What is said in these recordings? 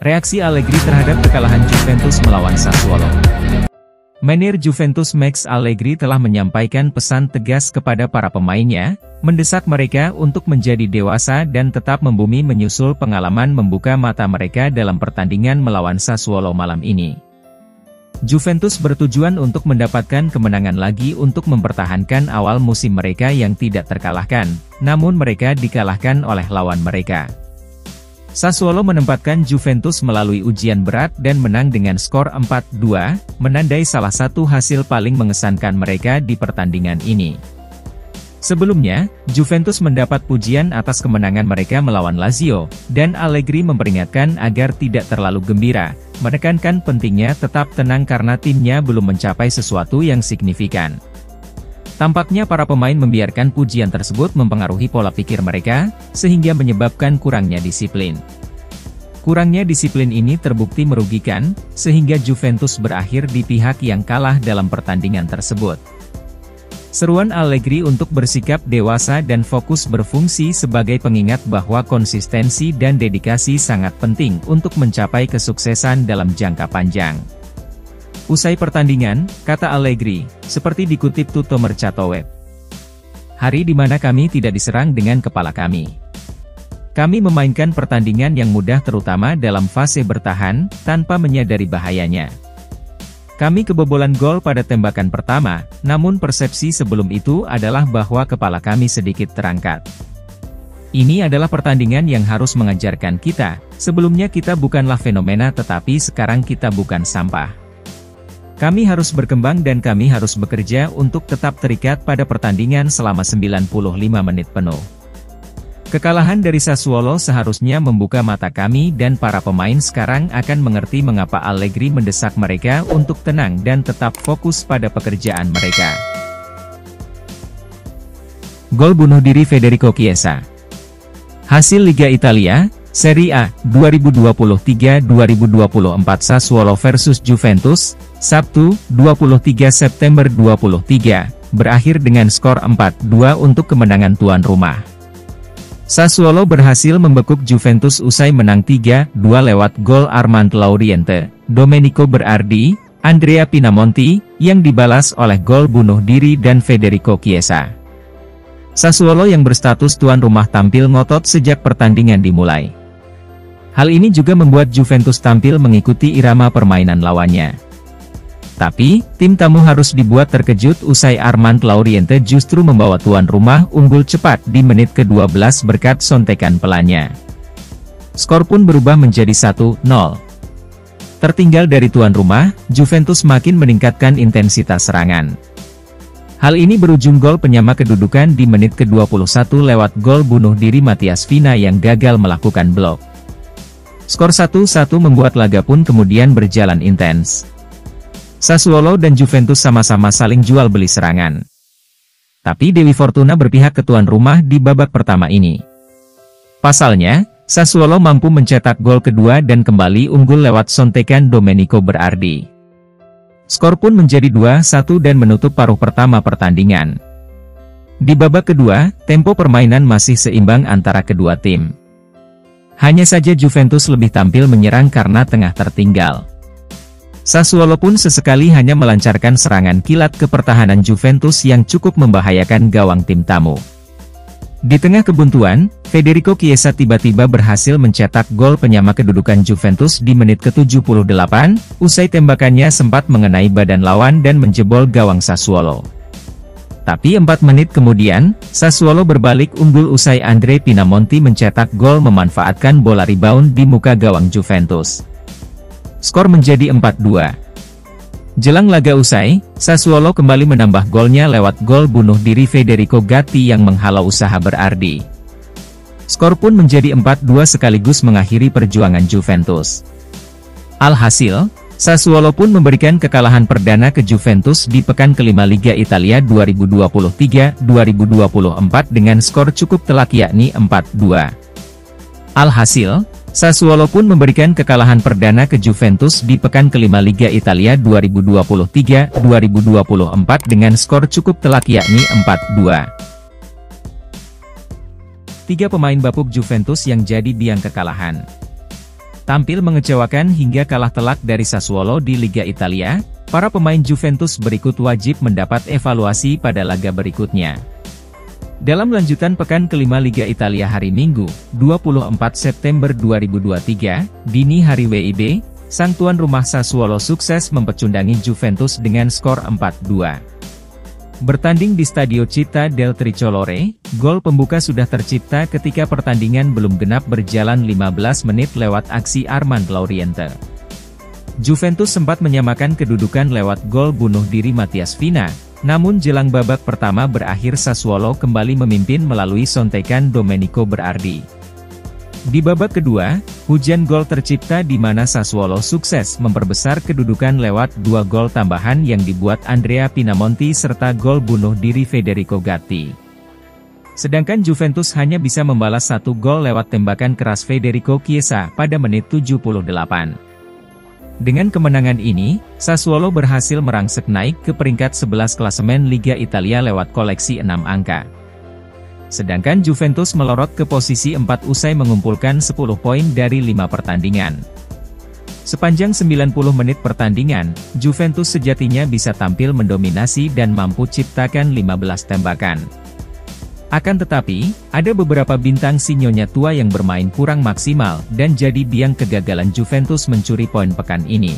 Reaksi Allegri terhadap kekalahan Juventus melawan Sassuolo. Manajer Juventus Max Allegri telah menyampaikan pesan tegas kepada para pemainnya, mendesak mereka untuk menjadi dewasa dan tetap membumi menyusul pengalaman membuka mata mereka dalam pertandingan melawan Sassuolo malam ini. Juventus bertujuan untuk mendapatkan kemenangan lagi untuk mempertahankan awal musim mereka yang tidak terkalahkan, namun mereka dikalahkan oleh lawan mereka. Sassuolo menempatkan Juventus melalui ujian berat dan menang dengan skor 4-2, menandai salah satu hasil paling mengesankan mereka di pertandingan ini. Sebelumnya, Juventus mendapat pujian atas kemenangan mereka melawan Lazio, dan Allegri memperingatkan agar tidak terlalu gembira, menekankan pentingnya tetap tenang karena timnya belum mencapai sesuatu yang signifikan. Tampaknya para pemain membiarkan pujian tersebut mempengaruhi pola pikir mereka, sehingga menyebabkan kurangnya disiplin. Kurangnya disiplin ini terbukti merugikan, sehingga Juventus berakhir di pihak yang kalah dalam pertandingan tersebut. Seruan Allegri untuk bersikap dewasa dan fokus berfungsi sebagai pengingat bahwa konsistensi dan dedikasi sangat penting untuk mencapai kesuksesan dalam jangka panjang. Usai pertandingan, kata Allegri, seperti dikutip Tutto Mercato Web. Hari di mana kami tidak diserang dengan kepala kami. Kami memainkan pertandingan yang mudah terutama dalam fase bertahan, tanpa menyadari bahayanya. Kami kebobolan gol pada tembakan pertama, namun persepsi sebelum itu adalah bahwa kepala kami sedikit terangkat. Ini adalah pertandingan yang harus mengajarkan kita, sebelumnya kita bukanlah fenomena tetapi sekarang kita bukan sampah. Kami harus berkembang dan kami harus bekerja untuk tetap terikat pada pertandingan selama 95 menit penuh. Kekalahan dari Sassuolo seharusnya membuka mata kami dan para pemain sekarang akan mengerti mengapa Allegri mendesak mereka untuk tenang dan tetap fokus pada pekerjaan mereka. Gol bunuh diri Federico Chiesa. Hasil Liga Italia, Serie A, 2023-2024 Sassuolo versus Juventus, Sabtu, 23 September 2023, berakhir dengan skor 4-2 untuk kemenangan tuan rumah. Sassuolo berhasil membekuk Juventus usai menang 3-2 lewat gol Armand Lauriente, Domenico Berardi, Andrea Pinamonti, yang dibalas oleh gol bunuh diri dan Federico Chiesa. Sassuolo yang berstatus tuan rumah tampil ngotot sejak pertandingan dimulai. Hal ini juga membuat Juventus tampil mengikuti irama permainan lawannya. Tapi, tim tamu harus dibuat terkejut usai Armand Lauriente justru membawa tuan rumah unggul cepat di menit ke-12 berkat sontekan pelannya. Skor pun berubah menjadi 1-0. Tertinggal dari tuan rumah, Juventus makin meningkatkan intensitas serangan. Hal ini berujung gol penyama kedudukan di menit ke-21 lewat gol bunuh diri Matias Vina yang gagal melakukan blok. Skor 1-1 membuat laga pun kemudian berjalan intens. Sassuolo dan Juventus sama-sama saling jual beli serangan. Tapi Dewi Fortuna berpihak ke tuan rumah di babak pertama ini. Pasalnya, Sassuolo mampu mencetak gol kedua dan kembali unggul lewat sontekan Domenico Berardi. Skor pun menjadi 2-1 dan menutup paruh pertama pertandingan. Di babak kedua, tempo permainan masih seimbang antara kedua tim. Hanya saja Juventus lebih tampil menyerang karena tengah tertinggal. Sassuolo pun sesekali hanya melancarkan serangan kilat ke pertahanan Juventus yang cukup membahayakan gawang tim tamu. Di tengah kebuntuan, Federico Chiesa tiba-tiba berhasil mencetak gol penyama kedudukan Juventus di menit ke-78, usai tembakannya sempat mengenai badan lawan dan menjebol gawang Sassuolo. Tapi 4 menit kemudian, Sassuolo berbalik unggul usai Andrea Pinamonti mencetak gol memanfaatkan bola rebound di muka gawang Juventus. Skor menjadi 4-2. Jelang laga usai, Sassuolo kembali menambah golnya lewat gol bunuh diri Federico Gatti yang menghalau usaha Berardi. Skor pun menjadi 4-2 sekaligus mengakhiri perjuangan Juventus. Alhasil, Sassuolo pun memberikan kekalahan perdana ke Juventus di pekan kelima Liga Italia 2023-2024 dengan skor cukup telak yakni 4-2. Alhasil, Sassuolo pun memberikan kekalahan perdana ke Juventus di pekan kelima Liga Italia 2023-2024 dengan skor cukup telak yakni 4-2. 3 pemain bapuk Juventus yang jadi biang kekalahan. Tampil mengecewakan hingga kalah telak dari Sassuolo di Liga Italia, para pemain Juventus berikut wajib mendapat evaluasi pada laga berikutnya. Dalam lanjutan pekan kelima Liga Italia hari Minggu, 24 September 2023, dini hari WIB, sang tuan rumah Sassuolo sukses mempecundangi Juventus dengan skor 4-2. Bertanding di Stadio Città del Tricolore, gol pembuka sudah tercipta ketika pertandingan belum genap berjalan 15 menit lewat aksi Armand Lauriente. Juventus sempat menyamakan kedudukan lewat gol bunuh diri Matias Vina, namun jelang babak pertama berakhir Sassuolo kembali memimpin melalui sontekan Domenico Berardi. Di babak kedua, hujan gol tercipta di mana Sassuolo sukses memperbesar kedudukan lewat 2 gol tambahan yang dibuat Andrea Pinamonti serta gol bunuh diri Federico Gatti. Sedangkan Juventus hanya bisa membalas 1 gol lewat tembakan keras Federico Chiesa pada menit 78. Dengan kemenangan ini, Sassuolo berhasil merangsek naik ke peringkat 11 klasemen Liga Italia lewat koleksi 6 angka. Sedangkan Juventus melorot ke posisi 4 usai mengumpulkan 10 poin dari 5 pertandingan. Sepanjang 90 menit pertandingan, Juventus sejatinya bisa tampil mendominasi dan mampu ciptakan 15 tembakan. Akan tetapi, ada beberapa bintang si Nyonya tua yang bermain kurang maksimal dan jadi biang kegagalan Juventus mencuri poin pekan ini.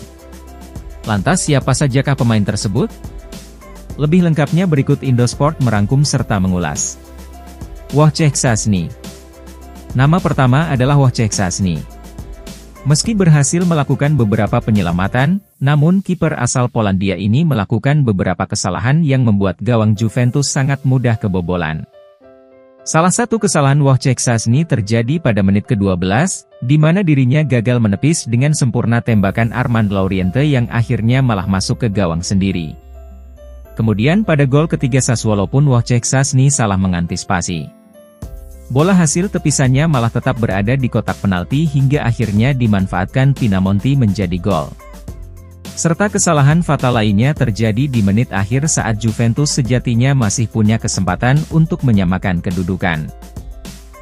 Lantas siapa sajakah pemain tersebut? Lebih lengkapnya berikut Indosport merangkum serta mengulas. Wojciech Szczęsny. Nama pertama adalah Wojciech Szczęsny. Meski berhasil melakukan beberapa penyelamatan, namun kiper asal Polandia ini melakukan beberapa kesalahan yang membuat gawang Juventus sangat mudah kebobolan. Salah satu kesalahan Wojciech Szczęsny terjadi pada menit ke-12, di mana dirinya gagal menepis dengan sempurna tembakan Armand Lauriente yang akhirnya malah masuk ke gawang sendiri. Kemudian pada gol ketiga Sassuolo pun Wojciech Szczęsny salah mengantisipasi. Bola hasil tepisannya malah tetap berada di kotak penalti hingga akhirnya dimanfaatkan Pinamonti menjadi gol. Serta kesalahan fatal lainnya terjadi di menit akhir saat Juventus sejatinya masih punya kesempatan untuk menyamakan kedudukan.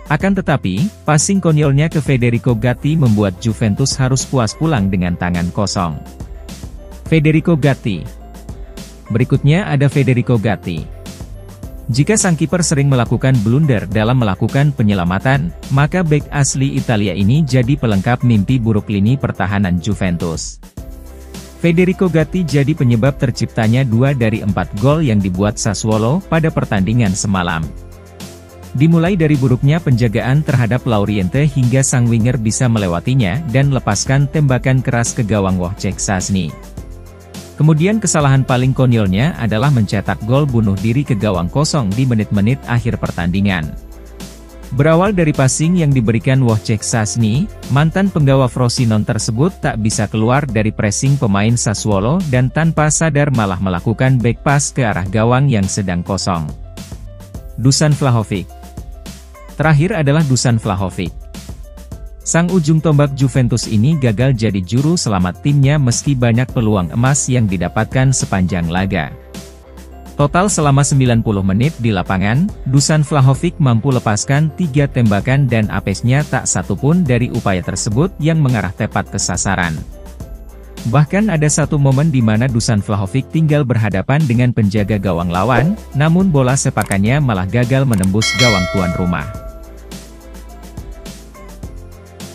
Akan tetapi, passing konyolnya ke Federico Gatti membuat Juventus harus puas pulang dengan tangan kosong. Federico Gatti. Berikutnya ada Federico Gatti. Jika sang kiper sering melakukan blunder dalam melakukan penyelamatan, maka bek asli Italia ini jadi pelengkap mimpi buruk lini pertahanan Juventus. Federico Gatti jadi penyebab terciptanya 2 dari 4 gol yang dibuat Sassuolo pada pertandingan semalam. Dimulai dari buruknya penjagaan terhadap Lauriente hingga sang winger bisa melewatinya dan lepaskan tembakan keras ke gawang Wojciech Szczęsny. Kemudian kesalahan paling konyolnya adalah mencetak gol bunuh diri ke gawang kosong di menit-menit akhir pertandingan. Berawal dari passing yang diberikan Wojciech Szczęsny, mantan penggawa Frosinone tersebut tak bisa keluar dari pressing pemain Sassuolo dan tanpa sadar malah melakukan back pass ke arah gawang yang sedang kosong. Dusan Vlahovic. Terakhir adalah Dusan Vlahovic. Sang ujung tombak Juventus ini gagal jadi juru selamat timnya meski banyak peluang emas yang didapatkan sepanjang laga. Total selama 90 menit di lapangan, Dusan Vlahovic mampu lepaskan 3 tembakan dan apesnya tak satu pun dari upaya tersebut yang mengarah tepat ke sasaran. Bahkan ada satu momen di mana Dusan Vlahovic tinggal berhadapan dengan penjaga gawang lawan, namun bola sepakannya malah gagal menembus gawang tuan rumah.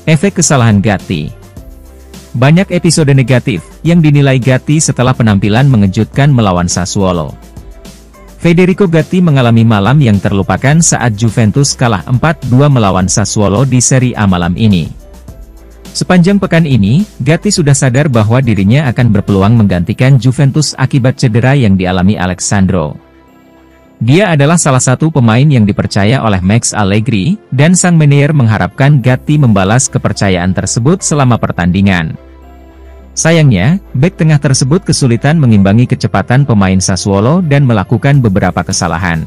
Efek kesalahan Gatti. Banyak episode negatif yang dinilai Gatti setelah penampilan mengejutkan melawan Sassuolo. Federico Gatti mengalami malam yang terlupakan saat Juventus kalah 4-2 melawan Sassuolo di Serie A malam ini. Sepanjang pekan ini, Gatti sudah sadar bahwa dirinya akan berpeluang menggantikan Juventus akibat cedera yang dialami Alessandro. Dia adalah salah satu pemain yang dipercaya oleh Max Allegri, dan sang manajer mengharapkan Gatti membalas kepercayaan tersebut selama pertandingan. Sayangnya, bek tengah tersebut kesulitan mengimbangi kecepatan pemain Sassuolo dan melakukan beberapa kesalahan.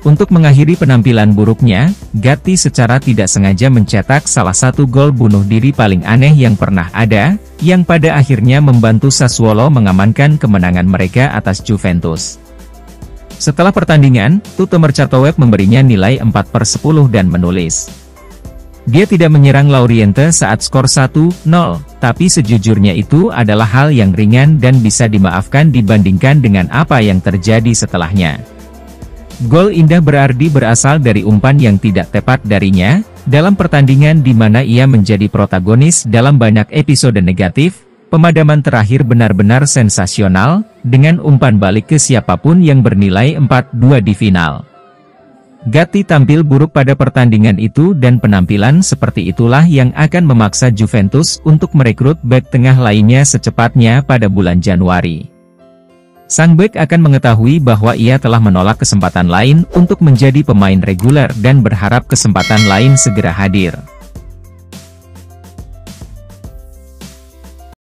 Untuk mengakhiri penampilan buruknya, Gatti secara tidak sengaja mencetak salah satu gol bunuh diri paling aneh yang pernah ada, yang pada akhirnya membantu Sassuolo mengamankan kemenangan mereka atas Juventus. Setelah pertandingan, Tutto Mercatoweb memberinya nilai 4/10 dan menulis, Dia tidak menyerang Lauriente saat skor 1-0, tapi sejujurnya itu adalah hal yang ringan dan bisa dimaafkan dibandingkan dengan apa yang terjadi setelahnya. Gol indah Berardi berasal dari umpan yang tidak tepat darinya, dalam pertandingan di mana ia menjadi protagonis dalam banyak episode negatif. Pemadaman terakhir benar-benar sensasional, dengan umpan balik ke siapapun yang bernilai 4-2 di final. Gatti tampil buruk pada pertandingan itu dan penampilan seperti itulah yang akan memaksa Juventus untuk merekrut bek tengah lainnya secepatnya pada bulan Januari. Sang bek akan mengetahui bahwa ia telah menolak kesempatan lain untuk menjadi pemain reguler dan berharap kesempatan lain segera hadir.